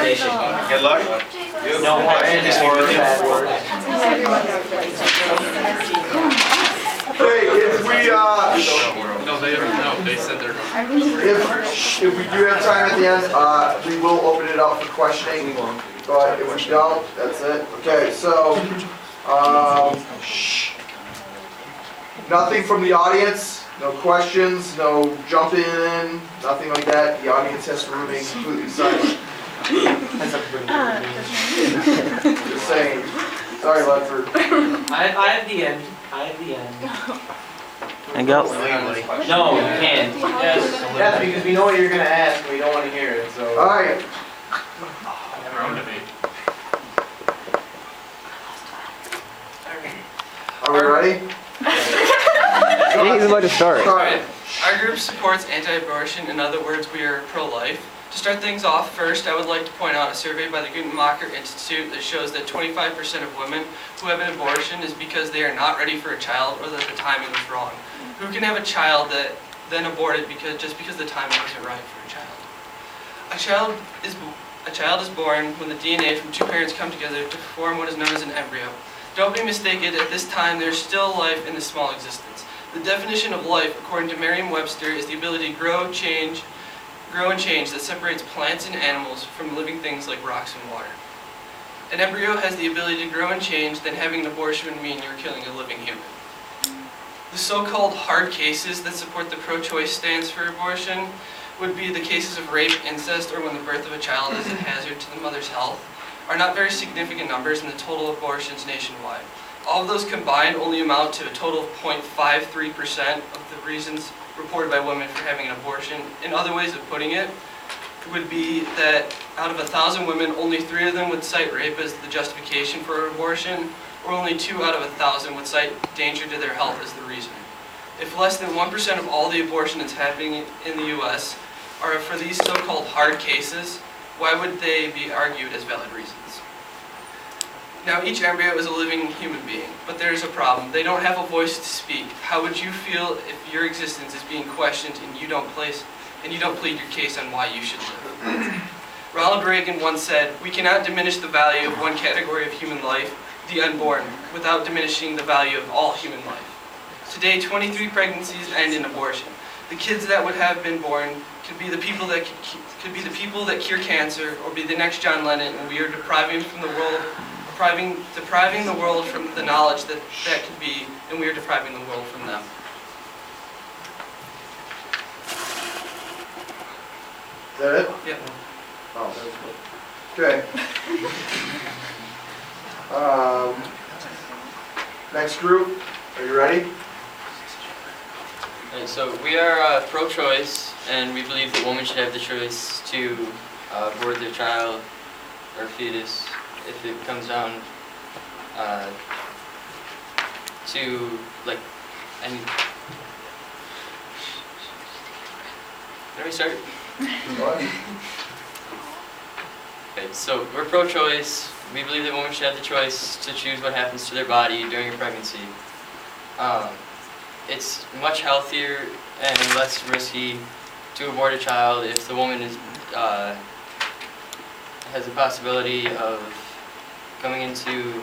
recommendation. Good luck. No more any more bad words. Hey, if we, No, they said they're going. if we do have time at the end, we will open it up for questioning. But if we don't, that's it. Okay, so, nothing from the audience? No questions, no jumping in, nothing like that? The audience has to remain completely silent. Just saying. Sorry, Ledford. I have the end. I have the end. And go. No, you can't. Yes, because we know what you're going to ask and we don't want to hear it, so. All right. Are we ready? He's about to start. Start. Our group supports anti-abortion. In other words, we are pro-life. To start things off, first, I would like to point out a survey by the Guttmacher Institute that shows that 25% of women who have an abortion is because they are not ready for a child or that the timing was wrong. Who can have a child that then aborted just because the timing wasn't right for a child? A child is born when the DNA from two parents come together to form what is known as an embryo. Don't be mistaken, at this time there is still life in this small existence. The definition of life, according to Merriam-Webster, is the ability to grow and change that separates plants and animals from living things like rocks and water. An embryo has the ability to grow and change, then having an abortion would mean you're killing a living human. The so-called hard cases that support the pro-choice stance for abortion would be the cases of rape, incest, or when the birth of a child is a hazard to the mother's health, are not very significant numbers in the total abortions nationwide. All of those combined only amount to a total of 0.53% of the reasons reported by women for having an abortion. In other ways of putting it, would be that out of 1,000 women, only 3 of them would cite rape as the justification for an abortion, or only 2 out of 1,000 would cite danger to their health as the reason. If less than 1% of all the abortion that's happening in the U.S. are for these so-called hard cases, why would they be argued as valid reasons? Now, each embryo is a living human being, but there is a problem. They don't have a voice to speak. How would you feel if your existence is being questioned and you don't plead your case on why you should live? Ronald Reagan once said, "We cannot diminish the value of one category of human life, the unborn, without diminishing the value of all human life." Today, 23 pregnancies end in abortion. The kids that would have been born could be the people that cure cancer, or be the next John Lennon, and we are depriving the world from the knowledge that could be, and we are depriving the world from them. Is that it? Yep. Oh, that's good. Okay. Next group, are you ready? And so we are pro-choice, and we believe that women should have the choice to abort their child or fetus if it comes down to any. Let me start. What? Okay, so we're pro-choice. We believe that women should have the choice to choose what happens to their body during a pregnancy. It's much healthier and less risky to abort a child if the woman has a possibility of coming into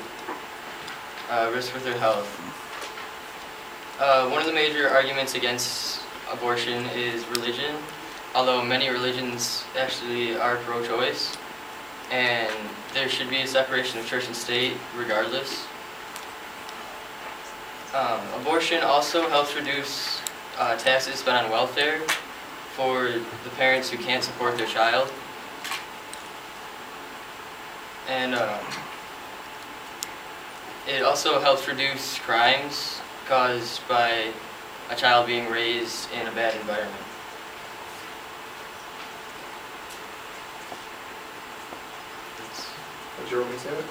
risk with her health. One of the major arguments against abortion is religion, although many religions actually are pro-choice, and there should be a separation of church and state regardless. Abortion also helps reduce taxes spent on welfare for the parents who can't support their child. And it also helps reduce crimes caused by a child being raised in a bad environment. What's your opening statement?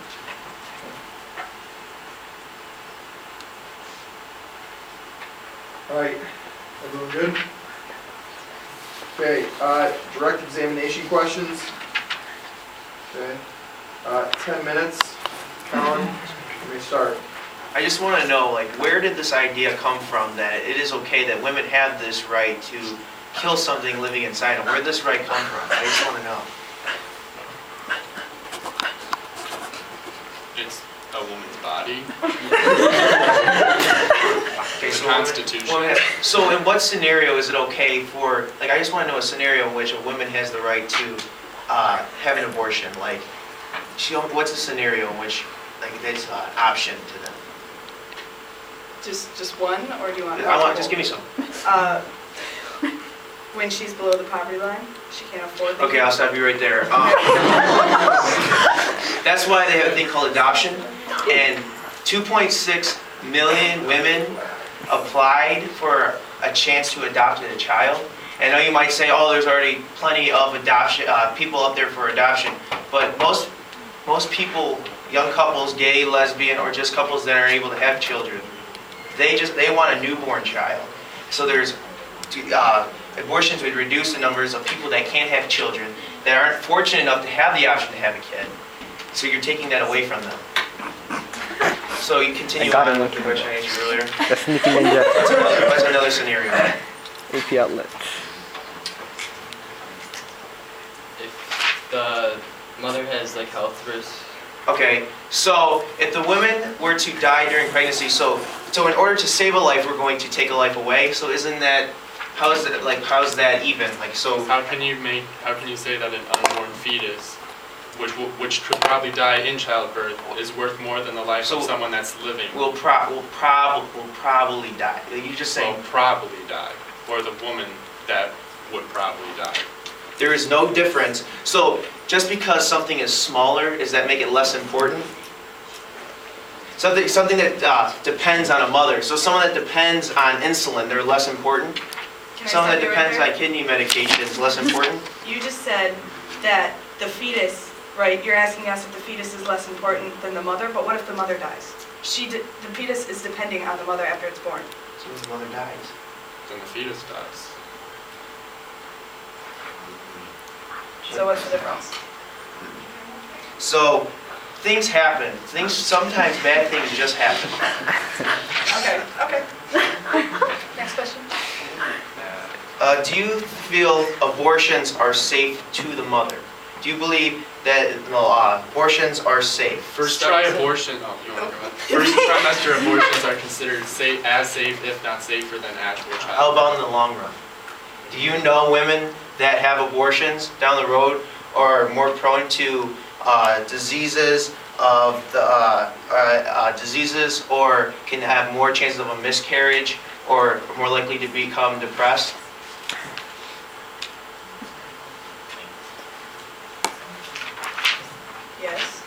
All right, everyone good? Okay, direct examination questions. Okay, 10 minutes. Colin, let me start. I just want to know, where did this idea come from that it is okay that women have this right to kill something living inside them? Where did this right come from? I just want to know. a woman's body. Okay, so Constitution. So in what scenario is it okay for, like, I just want to know a scenario in which a woman has the right to have an abortion. Like, what's a scenario in which, like, that's an option to them? Just one, or do you want? Just give me some. When she's below the poverty line, she can't afford the. Okay, I'll stop you right there. That's why they have a thing called adoption, and 2.6 million women applied for a chance to adopt a child. And I know you might say, oh, there's already plenty of adoption people up there for adoption, but most people, young couples, gay, lesbian, or just couples that aren't able to have children, they want a newborn child. So there's abortions would reduce the numbers of people that can't have children, that aren't fortunate enough to have the option to have a kid. So you're taking that away from them. So you continue on with the question I answered earlier. The sneaky ninja. What's another scenario? AP outlet. If the mother has like health risks. Okay, so if the women were to die during pregnancy, so in order to save a life, we're going to take a life away. So isn't that, how is that even? Like, so How can you say that an unborn fetus, which could probably die in childbirth, is worth more than the life of someone that's living? will probably die. You just saying. Will probably die, or the woman that would probably die. There is no difference. So just because something is smaller, does that make it less important? Something that depends on a mother. So someone that depends on insulin, they're less important. Someone that depends on kidney medication is less important. You just said that the fetus, right? You're asking us if the fetus is less important than the mother, but what if the mother dies? The fetus is depending on the mother after it's born. So if the mother dies. Then the fetus dies. So what's the difference? So things happen. Sometimes bad things just happen. Okay. Next question. Do you feel abortions are safe to the mother? Do you believe that abortions are safe? First trimester abortions are considered as safe, if not safer, than actual child. How about in the long run? Do you know women that have abortions down the road are more prone to diseases or can have more chances of a miscarriage or more likely to become depressed? Yes.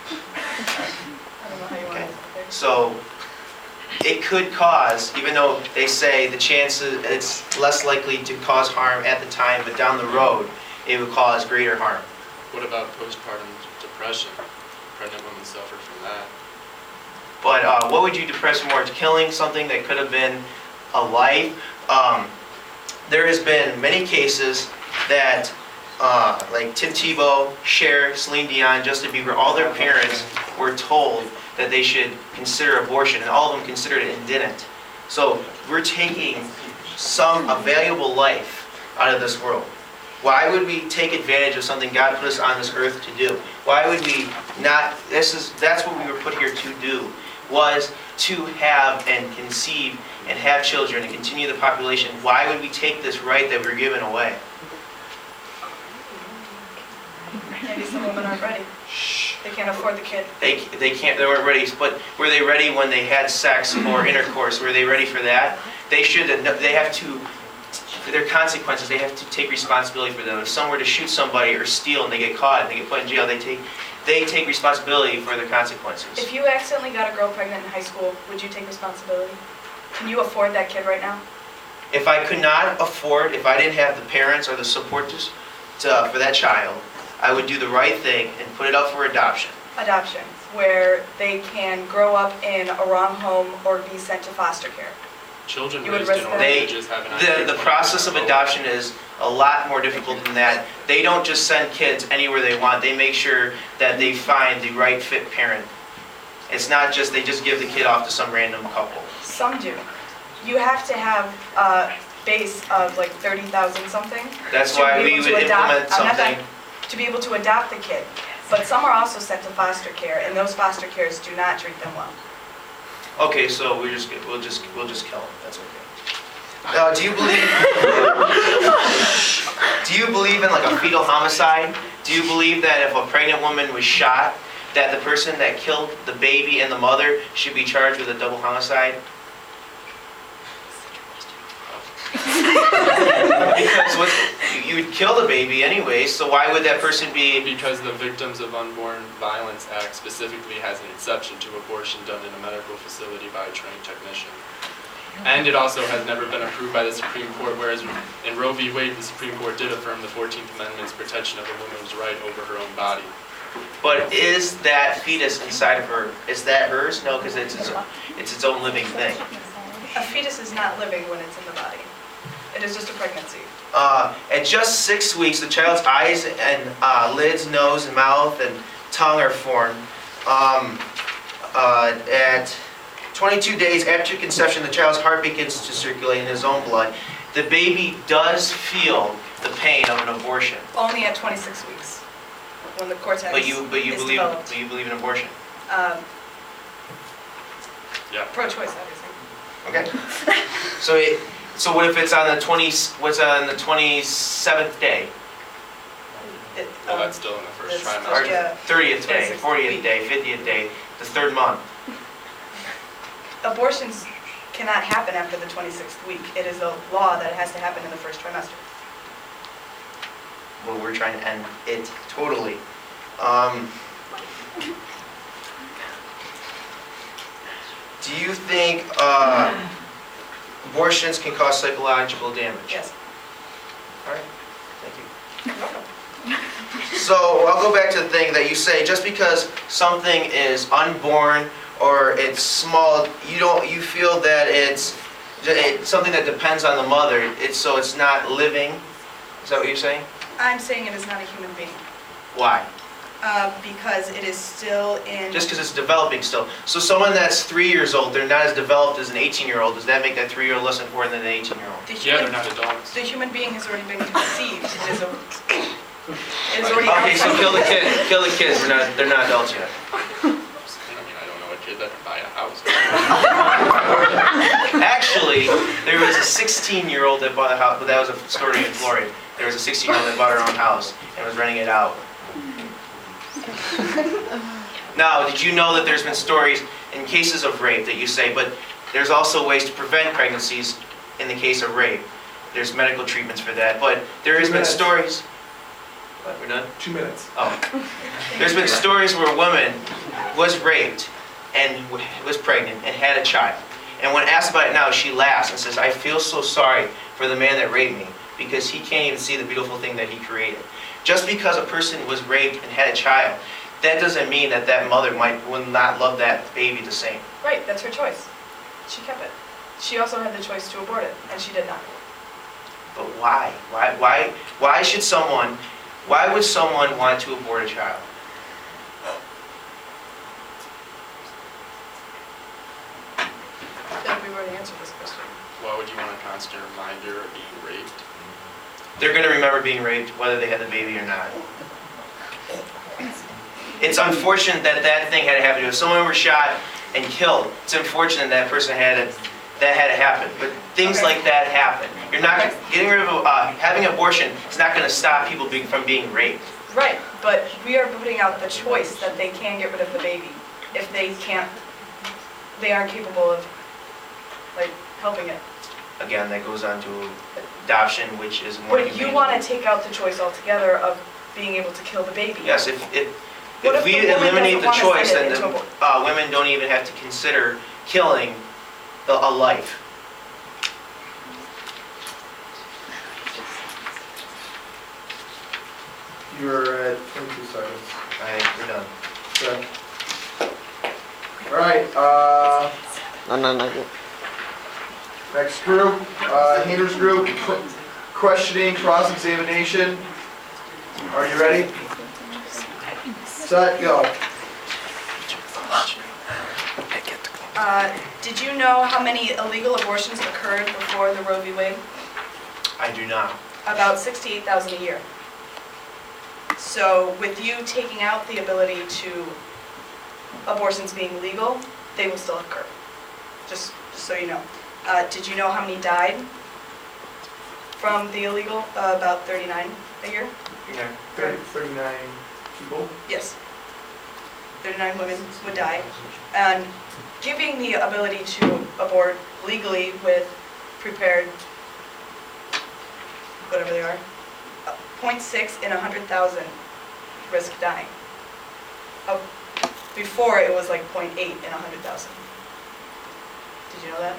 I don't know how you want to. So it could cause, even though they say the chances, it's less likely to cause harm at the time, but down the road, it would cause greater harm. What about postpartum depression? Pregnant women suffer from that. But what would you depress more? Killing something that could have been a life? There has been many cases that, like Tim Tebow, Cher, Celine Dion, Justin Bieber, all their parents were told that they should consider abortion, and all of them considered it and didn't. So we're taking a valuable life out of this world. Why would we take advantage of something God put us on this earth to do? Why would we not? That's what we were put here to do, was to have and conceive and have children and continue the population. Why would we take this right that we're given away? Maybe some women aren't ready. They can't afford the kid. They weren't ready. But were they ready when they had sex or intercourse? Were they ready for that? They have to, for their consequences, they have to take responsibility for them. If someone were to shoot somebody or steal and they get caught and they get put in jail, they take responsibility for their consequences. If you accidentally got a girl pregnant in high school, would you take responsibility? Can you afford that kid right now? If I could not afford, if I didn't have the parents or the support for that child, I would do the right thing and put it up for adoption. Adoption, where they can grow up in a wrong home or be sent to foster care. Children You would raised risk in that? orphanages have an IQ The process of adoption is a lot more difficult than that. They don't just send kids anywhere they want. They make sure that they find the right fit parent. It's not just they just give the kid off to some random couple. Some do. You have to have a base of like 30,000 something. That's to why be we able would to adopt- implement I'm not something. done. To be able to adopt the kid. But some are also sent to foster care, and those foster cares do not treat them well. Okay, so we'll just kill them. That's okay. Do you believe in like a fetal homicide? Do you believe that if a pregnant woman was shot, that the person that killed the baby and the mother should be charged with a double homicide? Because you would kill the baby anyway, so why would that person be? Because the Victims of Unborn Violence Act specifically has an exception to abortion done in a medical facility by a trained technician. And it also has never been approved by the Supreme Court, whereas in Roe v. Wade, the Supreme Court did affirm the 14th Amendment's protection of a woman's right over her own body. But is that fetus inside of her, is that hers? No, because it's its own living thing. A fetus is not living when it's in the body. It is just a pregnancy. At just 6 weeks, the child's eyes and lids, nose, and mouth, and tongue are formed. At 22 days after conception, the child's heart begins to circulate in his own blood. The baby does feel the pain of an abortion. Only at 26 weeks, when the cortex But you is believe developed. in abortion. Yeah. Pro-choice, obviously. Okay. So what if it's on the 27th day, Well, that's still in the first It's- trimester. or Yeah. 30th day, 26th 40th week. day, 50th day, the third month? Abortions cannot happen after the 26th week. It is a law that it has to happen in the first trimester. Well, we're trying to end it totally. Do you think abortions can cause psychological damage? Yes. All right, thank you. So I'll go back to the thing that you say, just because something is unborn or it's small, you feel that it's something that depends on the mother, so it's not living? Is that what you're saying? I'm saying it is not a human being, Why? because it is still in... Just because it's developing still. So someone that's 3 years old, they're not as developed as an 18-year-old. Does that make that 3-year-old less important than an 18-year-old? the Yeah, human, they're not adults. the human being has already been conceived. It is already Okay, so outside. kill the kid. Kill the kids. They're not adults yet. I mean, I don't know a kid that can buy a house. Actually, there was a 16-year-old that bought a house, but that was a story in Florida. There was a 16-year-old that bought her own house and was renting it out. Now, did you know that there's been stories in cases of rape that you say, but there's also ways to prevent pregnancies in the case of rape. There's medical treatments for that, but there has been stories. What, we're done? 2 minutes. Oh. There's been stories where a woman was raped and was pregnant and had a child. And when asked about it now, she laughs and says, I feel so sorry for the man that raped me because he can't even see the beautiful thing that he created. Just because a person was raped and had a child, that doesn't mean that that mother will not love that baby the same. Right, that's her choice. She kept it. She also had the choice to abort it, and she did not. But why? Why should someone, why would someone want to abort a child? I think we've already answered this question. Why would you want a constant reminder of being raped? They're going to remember being raped whether they had the baby or not. It's unfortunate that that thing had to happen. If someone were shot and killed, it's unfortunate that person that had to happen. But things like that happen. You're not getting rid of having an abortion is not going to stop people from being raped. Right, but we are putting out the choice that they can get rid of the baby if they can't, they aren't capable of, like, helping it. Again, that goes on to adoption, which is more But you humane. want to take out the choice altogether of being able to kill the baby. Yes, if What if we the woman eliminate the doesn't wanna choice, send then it into the women don't even have to consider killing a life. You're at 22 seconds. I think we're done. Okay. All right, No. next group, Hayner's group, questioning, cross-examination. Are you ready? Set, go. Did you know how many illegal abortions occurred before the Roe v. Wade? I do not. About 68,000 a year. So with you taking out the ability to abortions being legal, they will still occur. Just so you know. Did you know how many died from the illegal? About 39 a year? Yeah. 39 people. Yes. 39 women would die. And giving the ability to abort legally with prepared, whatever they are, 0.6 in 100,000 risk dying. Before it was like 0.8 in 100,000. Did you know that?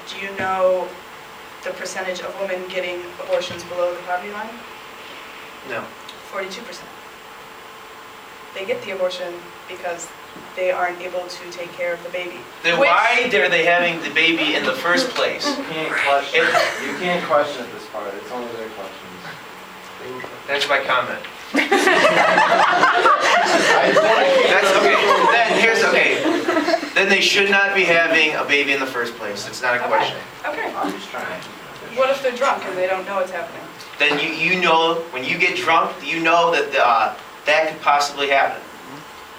Do you know the percentage of women getting abortions below the poverty line? No. 42%. They get the abortion because they aren't able to take care of the baby. Then Which- why are they having the baby in the first place? You can't question this part, it's only their questions. That's my comment. I just wanna keep That's okay. it- Then here's okay. Then they should not be having a baby in the first place. It's not a question. Okay. I'm just trying. What if they're drunk and they don't know what's happening? Then you know when you get drunk, you know that that could possibly happen.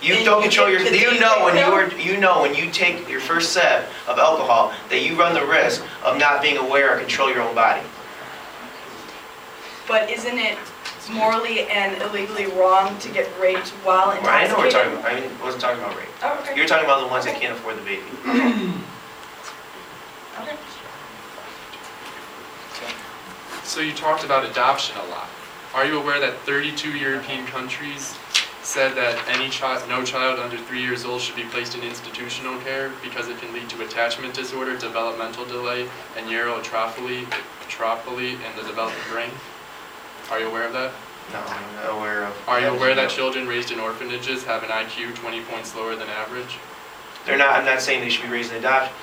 You And don't you control your. get- You know when you take your first sip of alcohol that you run the risk of not being aware or control your own body. But isn't it morally and illegally wrong to get raped while I know what we're intoxicated? talking about. I wasn't talking about rape. Oh, okay. You're talking about the ones that can't afford the baby. Okay. So you talked about adoption a lot. Are you aware that 32 European countries said that no child under 3 years old should be placed in institutional care because it can lead to attachment disorder, developmental delay, and neuroatrophy in the developing brain? Are you aware of that? No, I'm not aware of. Are you aware that children raised in orphanages have an IQ 20 points lower than average? They're not. I'm not saying they should be raised in adoption.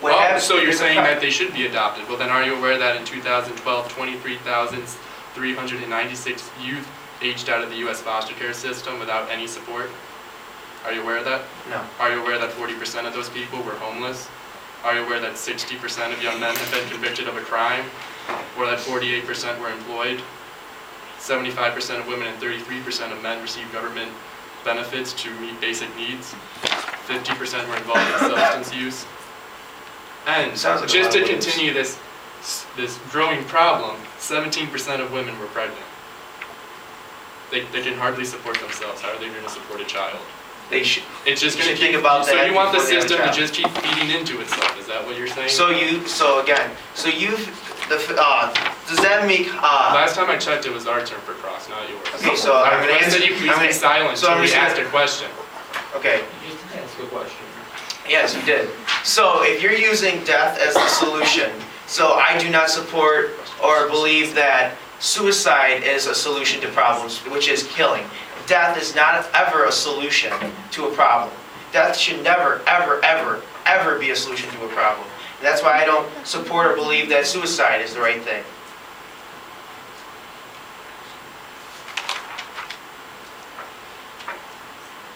What Oh, happens- so you're saying that they should be adopted. Well, then are you aware that in 2012, 23,396 youth aged out of the U.S. foster care system without any support? Are you aware of that? No. Are you aware that 40% of those people were homeless? Are you aware that 60% of young men have been convicted of a crime? Or that 48% were employed? 75% of women and 33% of men receive government benefits to meet basic needs? 50% were involved in substance use? And Sounds like a just lot to of ways. continue this growing problem, 17% of women were pregnant. They can hardly support themselves. How are they going to support a child? They should. It's just You going to should think about So that you want the before they have a system to child. just keep feeding into itself? Is that what you're saying? Does that make, Last time I checked, it was our turn for cross, not yours. okay, so I I'm gonna request answer, that you please I'm be gonna, silent so I'm until we just asked a question. okay, Just ask a question. yes, you did. So if you're using death as the solution, so I do not support or believe that suicide is a solution to problems, which is killing. Death is not ever a solution to a problem. Death should never, ever, ever, ever be a solution to a problem. And that's why I don't support or believe that suicide is the right thing.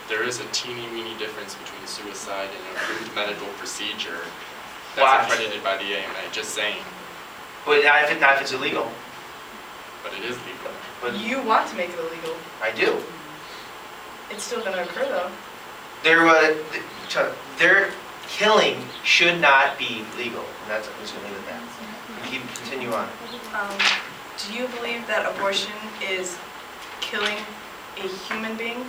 There is a teeny weeny difference between suicide and an approved medical procedure Why? that's accredited by the AMA, just saying, But not if it's illegal. but it is legal. But You want to make it illegal. I do. It's still going to occur though. Their killing should not be legal. And that's, I'm just going to leave it at that. Continue on. Do you believe that abortion is killing a human being?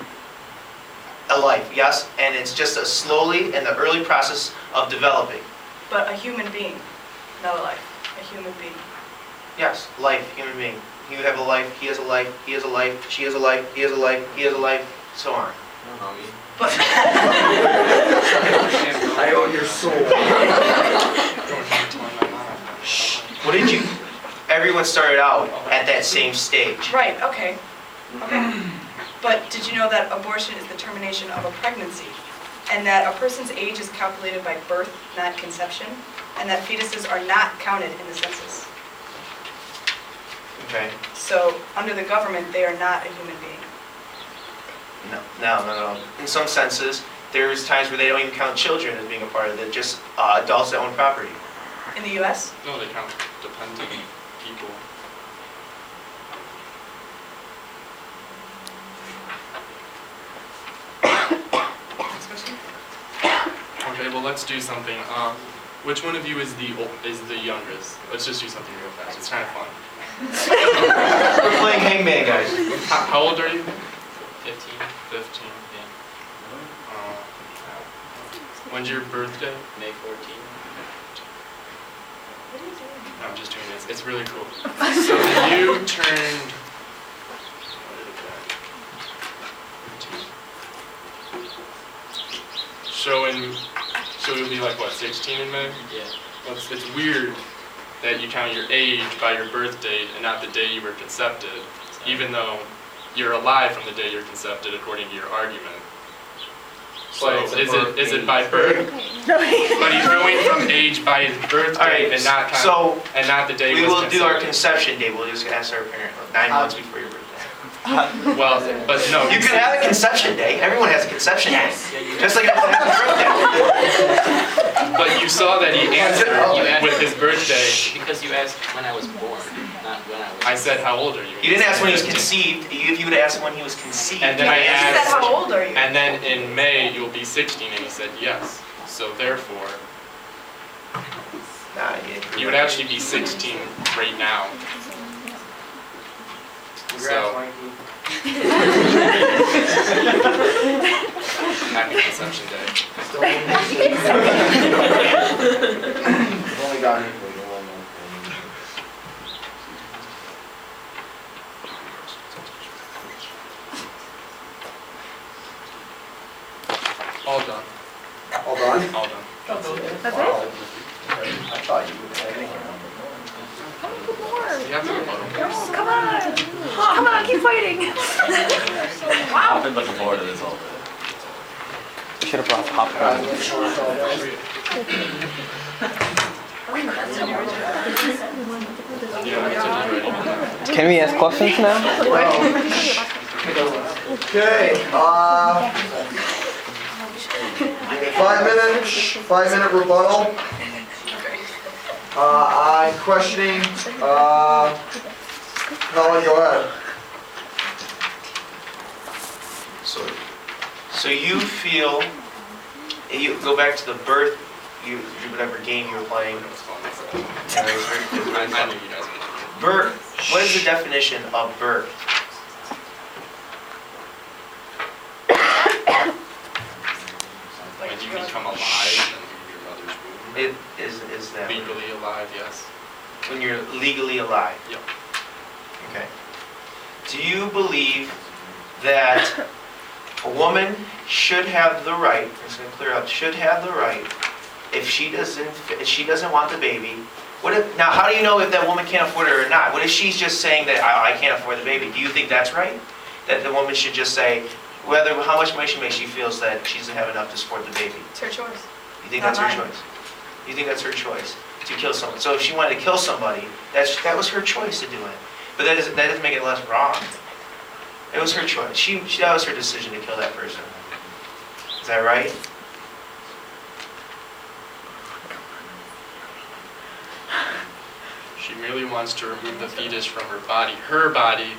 A life, yes, and it's just a slowly in the early process of developing. But a human being, not a life. A human being. Yes, life, human being. You have a life, he has a life, he has a life, she has a life, he has a life, he has a life, so on. But I own your soul. What did you? Everyone started out at that same stage. right, okay. Okay. But did you know that abortion is the termination of a pregnancy? And that a person's age is calculated by birth, not conception? And that fetuses are not counted in the census? Okay. So, under the government, they are not a human being. No. In some senses, there's times where they don't even count children as being a part of it, just adults that own property. In the US? No, they count. dependent people. Next question? Okay, well, let's do something. Which one of you is the youngest? Let's just do something real fast. It's kind of fun. We're playing hangman, guys. How old are you? 15. 15. When's your birthday? May 14. No, I'm just doing this. It's really cool. So you turned. So you'll be like what, 16 in May? Yeah. Well, it's weird that you count your age by your birth date and not the day you were concepted, even though you're alive from the day you're concepted, according to your argument. So is it by birth? But he's going from age by his birth All right, date and not so and not the day we he was will do our concepted. conception date. We'll just ask our parent 9 months before your birthday. Well, but no. You can have a conception day. Everyone has a conception day. Just like everyone has a birthday. But you saw that he answered with his birthday. Because you asked when I was born, not when I was. I said, how old are you? You didn't ask when he was conceived. If you would have asked when he was conceived. And then I He said, asked, how old are you? and then in May you'll be 16, and he said yes. So therefore, Nah, you would actually be 16 right now. Congrats, So- Mikey. Happy Conception Day. Still only got it for you, one more thing. All done. All done? All done. I thought you would have anything. You have to rebuttal. Come on! Come on, keep fighting! I've been looking forward to this all day. Should have brought popcorn. Yeah, it's already. Can we ask questions now? Okay, 5 minute rebuttal. I'm questioning, Helen, go ahead. So you feel, you go back to the birth, whatever game you were playing. I knew you guys would. Birth, what is the definition of birth? When you become alive in your mother's womb. It is that Legally alive, yes. when you're legally alive? Yep. Okay. Do you believe that a woman should have the right, I'm just going to clear up, should have the right, if she doesn't want the baby, what if, now how do you know if that woman can't afford it or not? What if she's just saying that I can't afford the baby? Do you think that's right? That the woman should just say, how much money she makes, she feels that she doesn't have enough to support the baby? It's her choice. You think that's her choice? You think that's her choice to kill someone? So if she wanted to kill somebody, that was her choice to do it. But that doesn't make it less wrong. It was her choice. That was her decision to kill that person. Is that right? She merely wants to remove the fetus from her body,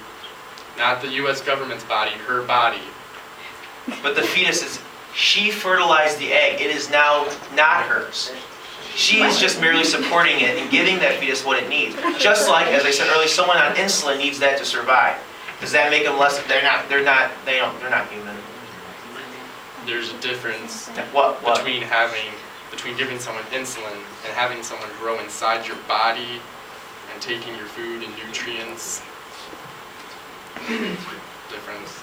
not the U.S. government's body, her body. But the fetus is, she fertilized the egg. It is now not hers. She is just merely supporting it and giving that fetus what it needs. Just like, as I said earlier, someone on insulin needs that to survive. Does that make them less? They're not human. There's a difference What? between giving someone insulin and having someone grow inside your body and taking your food and nutrients. Difference.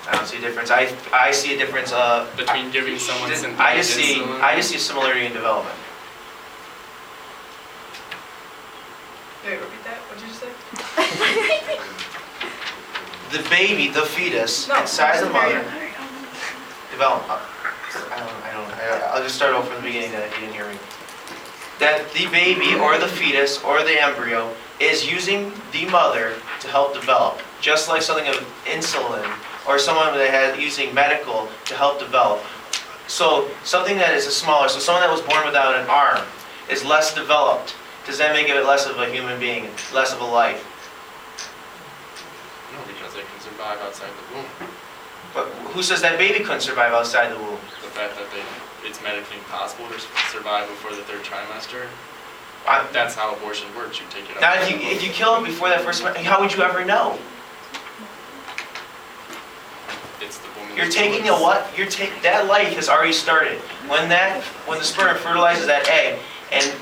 I don't see a difference. I see a difference. Between giving someone synthetic I just see insulin. a similarity in development. Wait, repeat that? What did you say? The baby, the fetus, No. inside the mother, develop. I'll just start over from the beginning that you didn't hear me. That the baby or the fetus or the embryo is using the mother to help develop, just like something of insulin or someone that had using medical to help develop. So something that is smaller, so someone that was born without an arm is less developed Does that make it less of a human being, less of a life? No, because they can survive outside the womb. But who says that baby couldn't survive outside the womb? The fact that it's medically impossible to survive before the 3rd trimester, that's how abortion works. You take it Now, out. if you kill it before that first, how would you ever know? It's the woman's You're taking a choice. what? That life has already started. When the sperm fertilizes that egg, and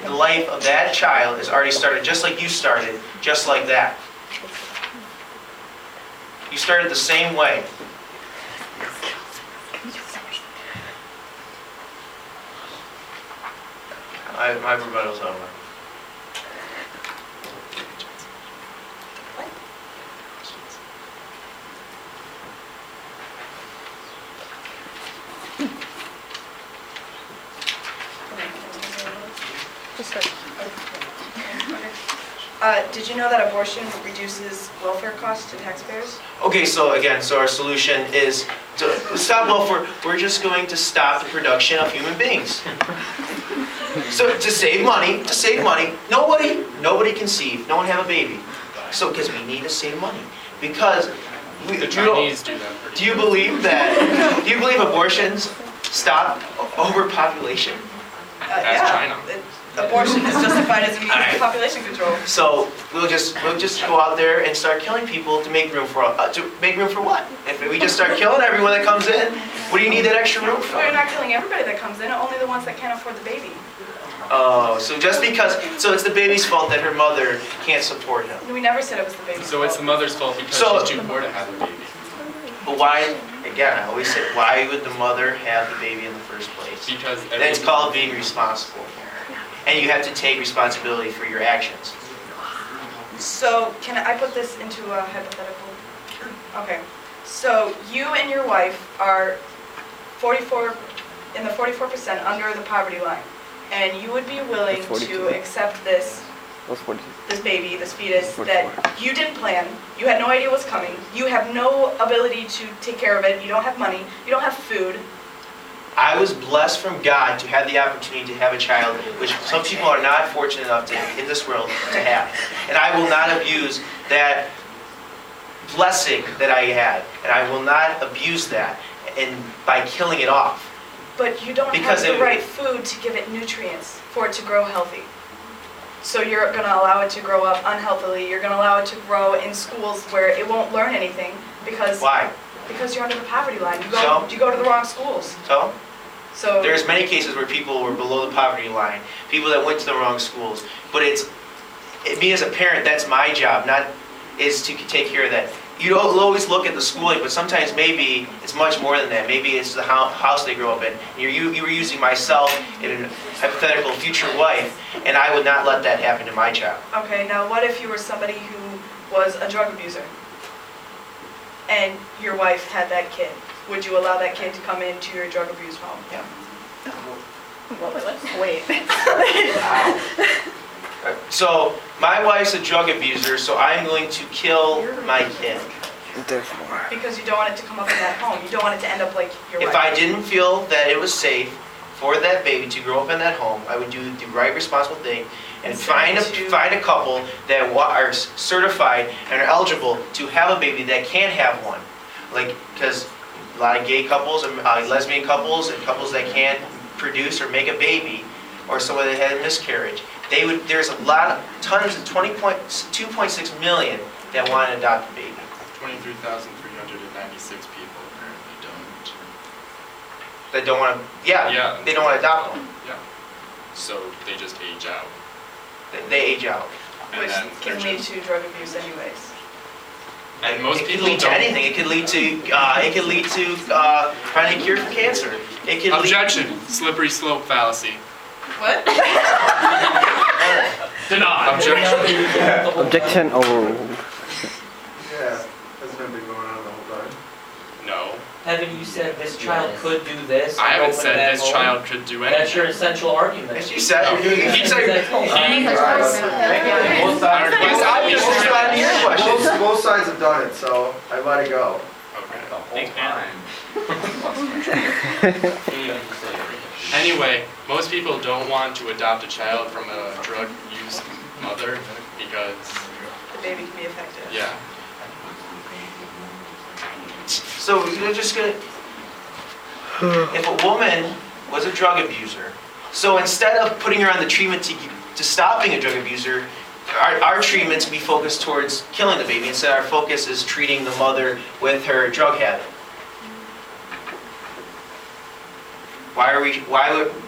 the life of that child has already started, just like you started, just like that. You started the same way. My rebuttal's over. Did you know that abortion reduces welfare costs to taxpayers? Okay, so again, our solution is to stop welfare. We're just going to stop the production of human beings. So to save money, nobody conceive, no one have a baby. So because we need to save money, because The Chinese do that pretty do you believe abortions stop overpopulation? As Yeah. China. Abortion is justified as a means Alright. of population control. So we'll just go out there and start killing people to make room for what? If we just start killing everyone that comes in, what do you need that extra room for? Well, you're not killing everybody that comes in, only the ones that can't afford the baby. Oh, so it's the baby's fault that her mother can't support him. We never said it was the baby's So it's the fault. mother's fault because So- she's too poor to have a baby. But why? Again, I always say, why would the mother have the baby in the first place? Because That's called being responsible, and you have to take responsibility for your actions. So, can I put this into a hypothetical? Okay. So, you and your wife are 44% under the poverty line, and you would be willing to 42. accept this What's 40? baby, this fetus, 44. that you didn't plan, you had no idea was coming, you have no ability to take care of it, you don't have money, you don't have food. I was blessed from God to have the opportunity to have a child, which some people are not fortunate enough to, in this world, to have. And I will not abuse that blessing that I had, and I will not abuse that by killing it off. But you don't Because have the it- right food to give it nutrients for it to grow healthy. So you're going to allow it to grow up unhealthily. You're going to allow it to grow in schools where it won't learn anything because Why? you're under the poverty line. You So? go to the wrong schools. So? So There's many cases where people were below the poverty line, people that went to the wrong schools. But me as a parent, that's my job, is to take care of that. You don't always look at the schooling, but sometimes maybe it's much more than that. Maybe it's the house they grow up in. You were using myself in a hypothetical future wife, and I would not let that happen to my child. okay, now what if you were somebody who was a drug abuser and your wife had that kid? Would you allow that kid to come into your drug abuse home? Yeah. Wait. So my wife's a drug abuser, so I'm going to kill my kid. Therefore. Because you don't want it to come up in that home. You don't want it to end up like your wife. If I didn't feel that it was safe for that baby to grow up in that home, I would do the right responsible thing and find a couple that are certified and are eligible to have a baby that can have one. Because a lot of gay couples and lesbian couples and couples that can't produce or make a baby, or someone that had a miscarriage, there's tons of 2.6 million that want to adopt a baby. 23,396 people apparently don't. That don't want to, Yeah. they don't want to adopt them. Yeah. So they just age out. They age out. And Which then can they're lead just- to drug abuse anyways. And most It could people lead to don't. anything. It could lead to finding a cure for cancer. It could Objection. Slippery slope fallacy. What? Denied. Objection. Objection overruled. Yeah, hasn't that been going on the whole time? No. Haven't you said this child could do this? I haven't open said that this home? child could do That's your anything. essential argument. As you said, No. you said. Both Questions. both sides have done it, so I let it go. Okay. Thanks, man. Anyway, most people don't want to adopt a child from a drug use mother because, The baby can be affected. yeah. So you're just gonna, if a woman was a drug abuser, so instead of putting her on the treatment to stop being a drug abuser, our treatments be focused towards killing the baby. Instead, our focus is treating the mother with her drug habit.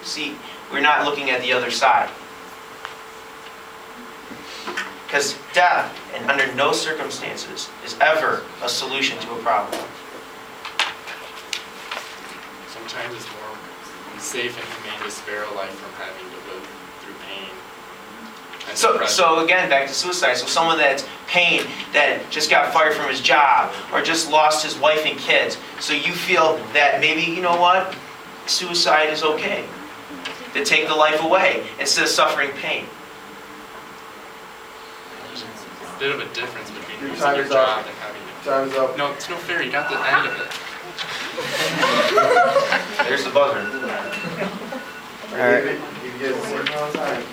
See, we're not looking at the other side. Because death, and under no circumstances, is ever a solution to a problem. Sometimes it's more safe and humane to spare a life from having to live through pain. And depression. So again, back to suicide. So someone that's pain, that just got fired from his job, or just lost his wife and kids. So you feel that maybe, you know what, suicide is okay. To take the life away instead of suffering pain. There's a bit of a difference between Your losing time your is up. job and having to... Time's up. No, it's no fair. You got the end of it. There's the buzzer. David, you get the same amount of time.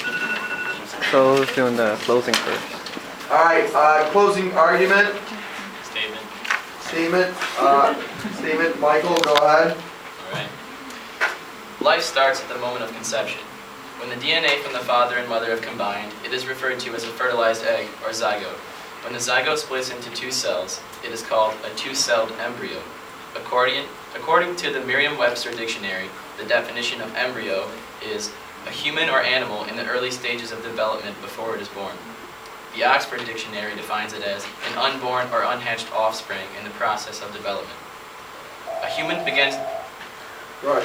So who's doing the closing first? All right, closing argument, Statement. statement, Michael, go ahead. Alright. Life starts at the moment of conception. When the DNA from the father and mother have combined, it is referred to as a fertilized egg, or zygote. When the zygote splits into two cells, it is called a two-celled embryo. According to the Merriam-Webster dictionary, the definition of embryo is a human or animal in the early stages of development before it is born. The Oxford Dictionary defines it as an unborn or unhatched offspring in the process of development. A human begins Right.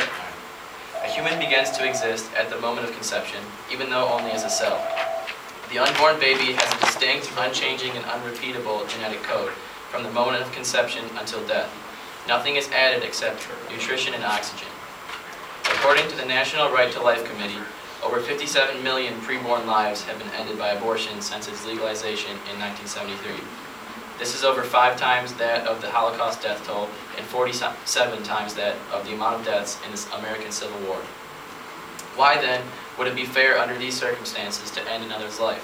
A human begins to exist at the moment of conception, even though only as a cell. The unborn baby has a distinct, unchanging, and unrepeatable genetic code from the moment of conception until death. Nothing is added except nutrition and oxygen. According to the National Right to Life Committee, over 57 million preborn lives have been ended by abortion since its legalization in 1973. This is over 5 times that of the Holocaust death toll and 47 times that of the amount of deaths in the American Civil War. Why then would it be fair under these circumstances to end another's life?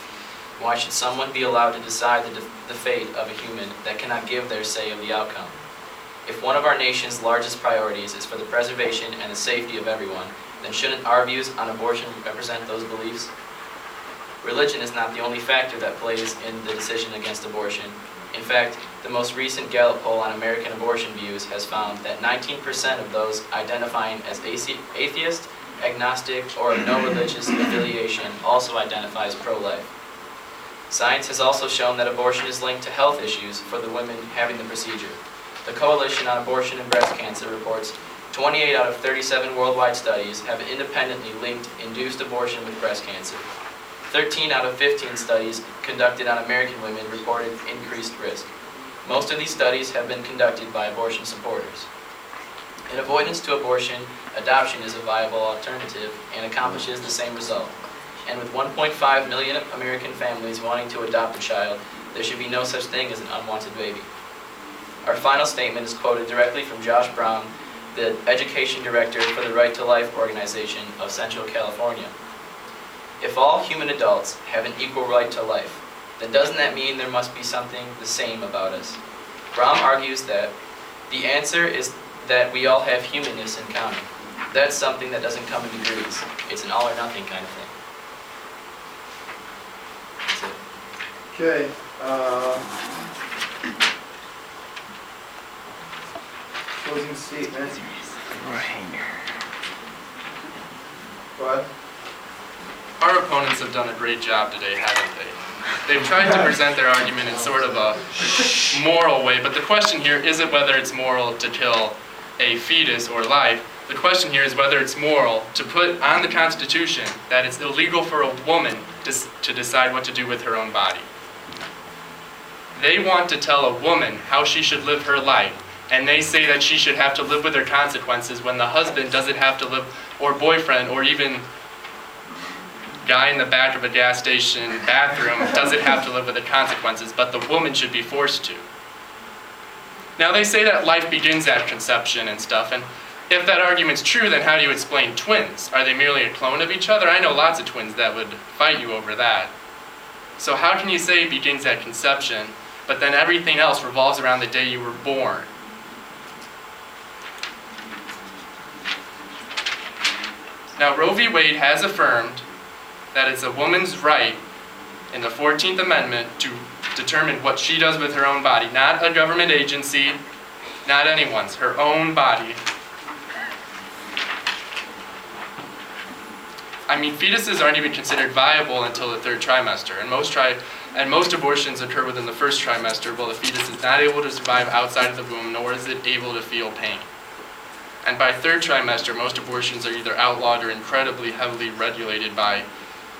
Why should someone be allowed to decide the fate of a human that cannot give their say of the outcome? If one of our nation's largest priorities is for the preservation and the safety of everyone, then shouldn't our views on abortion represent those beliefs? Religion is not the only factor that plays in the decision against abortion. In fact, the most recent Gallup poll on American abortion views has found that 19% of those identifying as atheist, agnostic, or of no religious affiliation also identifies pro-life. Science has also shown that abortion is linked to health issues for the women having the procedure. The Coalition on Abortion and Breast Cancer reports 28 out of 37 worldwide studies have independently linked induced abortion with breast cancer. 13 out of 15 studies conducted on American women reported increased risk. Most of these studies have been conducted by abortion supporters. In avoidance to abortion, adoption is a viable alternative and accomplishes the same result. And with 1.5 million American families wanting to adopt a child, there should be no such thing as an unwanted baby. Our final statement is quoted directly from Josh Brown, the Education Director for the Right to Life organization of Central California. If all human adults have an equal right to life, then doesn't that mean there must be something the same about us? Brown argues that the answer is that we all have humanness in common. That's something that doesn't come in degrees. It's an all or nothing kind of thing. That's it. Okay, closing statement. Go ahead. Our opponents have done a great job today, haven't they? They've tried to present their argument in sort of a moral way, but the question here isn't whether it's moral to kill a fetus or life. The question here is whether it's moral to put on the Constitution that it's illegal for a woman to decide what to do with her own body. They want to tell a woman how she should live her life, and they say that she should have to live with her consequences when the husband doesn't have to live, or boyfriend, or even guy in the back of a gas station bathroom doesn't have to live with the consequences, but the woman should be forced to. Now they say that life begins at conception and stuff, and if that argument's true, then how do you explain twins? Are they merely a clone of each other? I know lots of twins that would fight you over that. So how can you say it begins at conception, but then everything else revolves around the day you were born? Now, Roe v. Wade has affirmed that it's a woman's right in the 14th Amendment to determine what she does with her own body. Not a government agency, not anyone's, her own body. I mean, fetuses aren't even considered viable until the 3rd trimester, and most abortions occur within the 1st trimester, while the fetus is not able to survive outside of the womb, nor is it able to feel pain. And by 3rd trimester, most abortions are either outlawed or incredibly heavily regulated by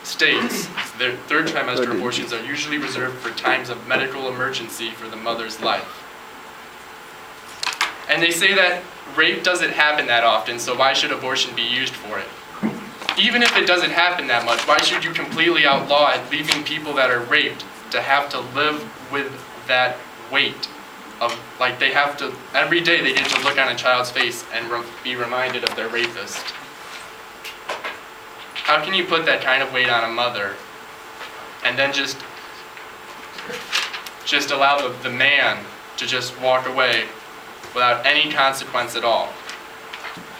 states. Their 3rd trimester abortions are usually reserved for times of medical emergency for the mother's life. And they say that rape doesn't happen that often, so why should abortion be used for it? Even if it doesn't happen that much, why should you completely outlaw it, leaving people that are raped to have to live with that weight of, like, they have to, every day they get to look on a child's face and be reminded of their rapist. How can you put that kind of weight on a mother and then just allow the man to just walk away without any consequence at all?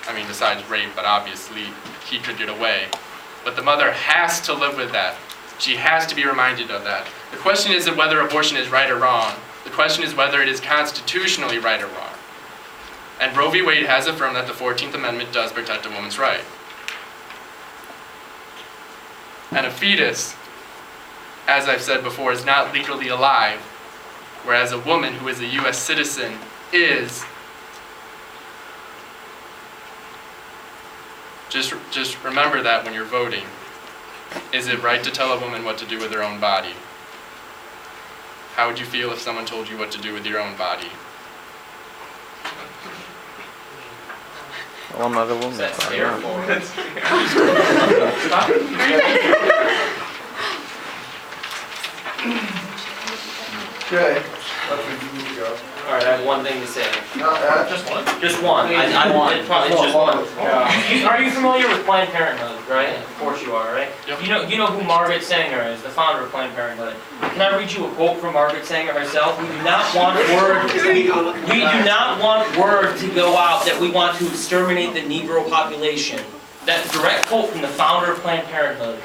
I mean, besides rape, but obviously he could get away. But the mother has to live with that. She has to be reminded of that. The question isn't whether abortion is right or wrong. The question is whether it is constitutionally right or wrong. And Roe v. Wade has affirmed that the 14th Amendment does protect a woman's right. And a fetus, as I've said before, is not legally alive, whereas a woman who is a U.S. citizen is. Just remember that when you're voting. Is it right to tell a woman what to do with her own body? How would you feel if someone told you what to do with your own body? Well, I'm not a woman. That's so I don't know. Okay. That's what you need to go. All right, I have one thing to say. Just one? Just one. I want, it's just one. Are you familiar with Planned Parenthood, right? Of course you are, right? Yep. You know who Margaret Sanger is, the founder of Planned Parenthood. Can I read you a quote from Margaret Sanger herself? We do not want word to go out that we want to exterminate the Negro population. That's a direct quote from the founder of Planned Parenthood,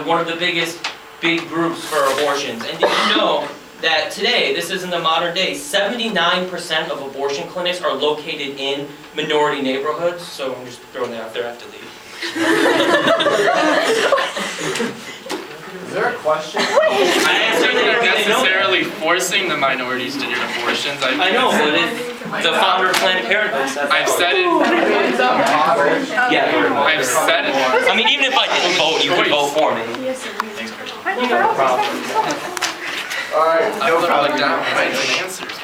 one of the biggest big groups for abortions. And did you know that today, this is in the modern day, 79% of abortion clinics are located in minority neighborhoods? So I'm just throwing that out there, I have to leave. Is there a question? I don't think they're necessarily forcing the minorities to get abortions. I know, but if the founder of Planned Parenthood said that. I've said it. Yeah, I've said it. I mean, even if I didn't vote, you would vote for me. Thanks, Christian. You know the problem. All right, I no put all problem. down my answers.